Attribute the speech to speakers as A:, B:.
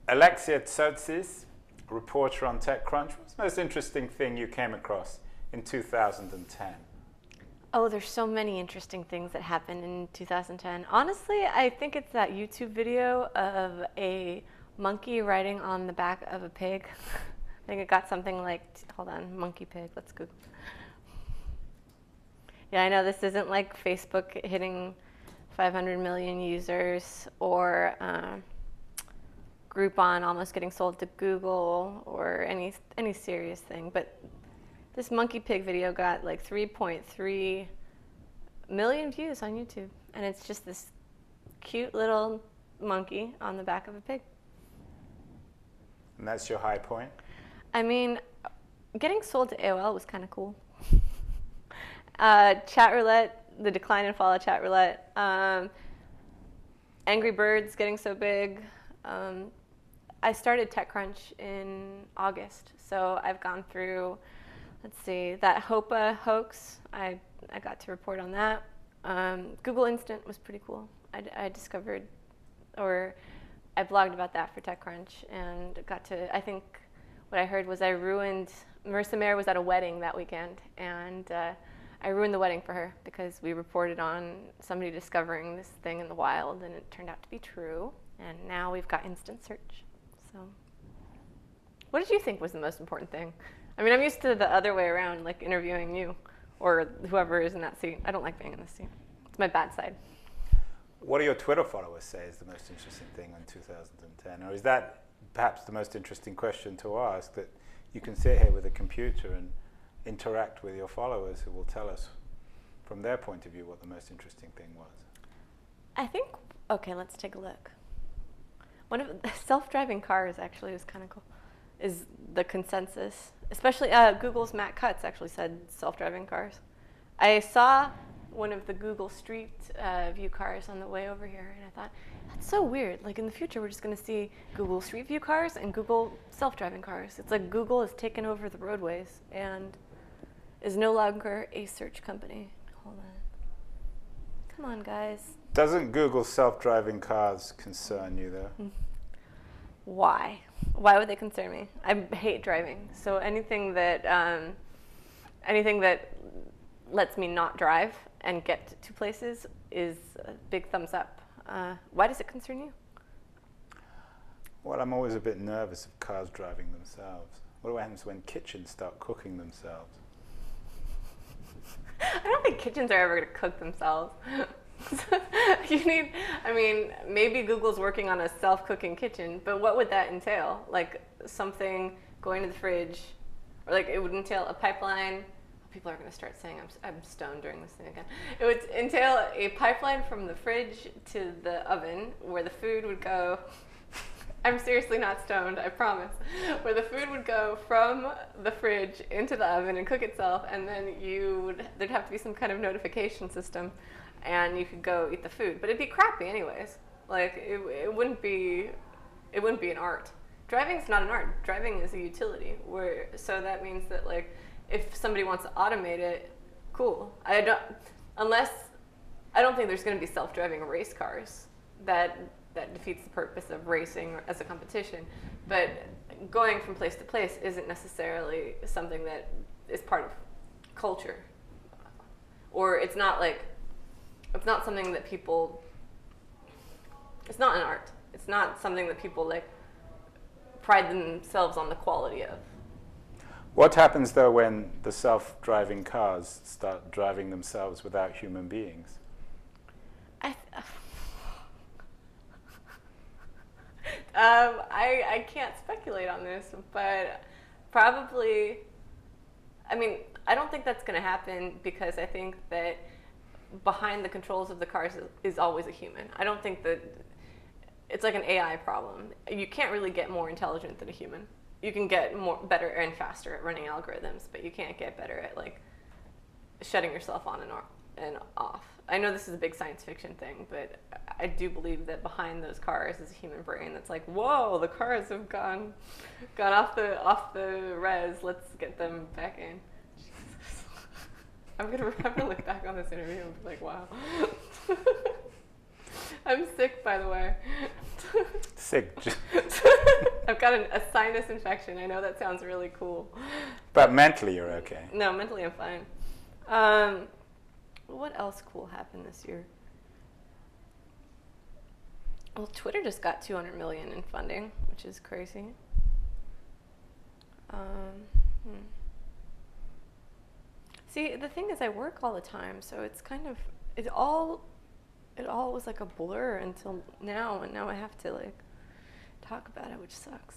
A: Alexia Tsotsis, reporter on TechCrunch. What's the most interesting thing you came across in 2010?
B: Oh, there's so many interesting things that happened in 2010. Honestly, I think it's that YouTube video of a monkey riding on the back of a pig. I think it got something like, hold on, monkey pig, let's Google. Yeah, I know this isn't like Facebook hitting 500 million users or Groupon almost getting sold to Google or any serious thing, but this monkey pig video got like 3.3 million views on YouTube, and it's just this cute little monkey on the back of a pig.
A: And that's your high point?
B: I mean, getting sold to AOL was kind of cool. Chat roulette, the decline and fall of chat roulette. Angry Birds getting so big. I started TechCrunch in August, so I've gone through, let's see, that HOPA hoax. I got to report on that. Google Instant was pretty cool. I discovered, or I blogged about that for TechCrunch, and got to, I think what I heard was Marissa Mayer was at a wedding that weekend, and I ruined the wedding for her because we reported on somebody discovering this thing in the wild, and it turned out to be true, and now we've got instant search. So what did you think was the most important thing? I mean, I'm used to the other way around, like interviewing you or whoever is in that seat. I don't like being in this seat. It's my bad side.
A: What do your Twitter followers say is the most interesting thing in 2010? Or is that perhaps the most interesting question to ask, that you can sit here with a computer and interact with your followers who will tell us from their point of view what the most interesting thing was? I think,
B: okay, let's take a look. One of the self-driving cars actually was kind of cool, is the consensus. Especially Google's Matt Cutts actually said self-driving cars. I saw one of the Google Street View cars on the way over here, and I thought, that's so weird. Like in the future, we're just going to see Google Street View cars and Google self-driving cars. It's like Google has taken over the roadways and is no longer a search company. Hold on. Come on, guys.
A: Doesn't Google self-driving cars concern you, though?
B: Why? Why would they concern me? I hate driving, so anything that lets me not drive and get to places is a big thumbs up. Why does it concern you?
A: Well, I'm always a bit nervous of cars driving themselves. What happens when kitchens start cooking themselves?
B: I don't think kitchens are ever going to cook themselves. Maybe Google's working on a self-cooking kitchen, but what would that entail? Like something going to the fridge, or like it would entail a pipeline. People are going to start saying I'm stoned during this thing again. It would entail a pipeline from the fridge to the oven where the food would go. I'm seriously not stoned, I promise. Where the food would go from the fridge into the oven and cook itself, and then there'd have to be some kind of notification system, and you could go eat the food. But it'd be crappy anyways. Like it wouldn't be an art. Driving's not an art. Driving is a utility. So that means that like if somebody wants to automate it, cool. I don't think there's going to be self-driving race cars. That defeats the purpose of racing as a competition. But going from place to place isn't necessarily something that is part of culture. Or it's not something that people, it's not an art. It's not something that people like pride themselves on the quality of.
A: What happens though when the self-driving cars start driving themselves without human beings?
B: I can't speculate on this, but probably, I don't think that's going to happen because I think that behind the controls of the cars is always a human. I don't think that it's like an AI problem. You can't really get more intelligent than a human. You can get better and faster at running algorithms, but you can't get better at like shutting yourself on and off. I know this is a big science fiction thing, but I do believe that behind those cars is a human brain that's like, whoa, the cars have gone off the res. Let's get them back in. Jesus. I'm gonna look back on this interview and be like, wow. I'm sick, by the way.
A: Sick.
B: I've got a sinus infection. I know that sounds really cool.
A: But mentally you're okay.
B: No, mentally I'm fine. What else cool happened this year? Well, Twitter just got 200 million in funding, which is crazy. See, the thing is I work all the time, so it's kind of, it all was like a blur until now, and now I have to like talk about it, which sucks.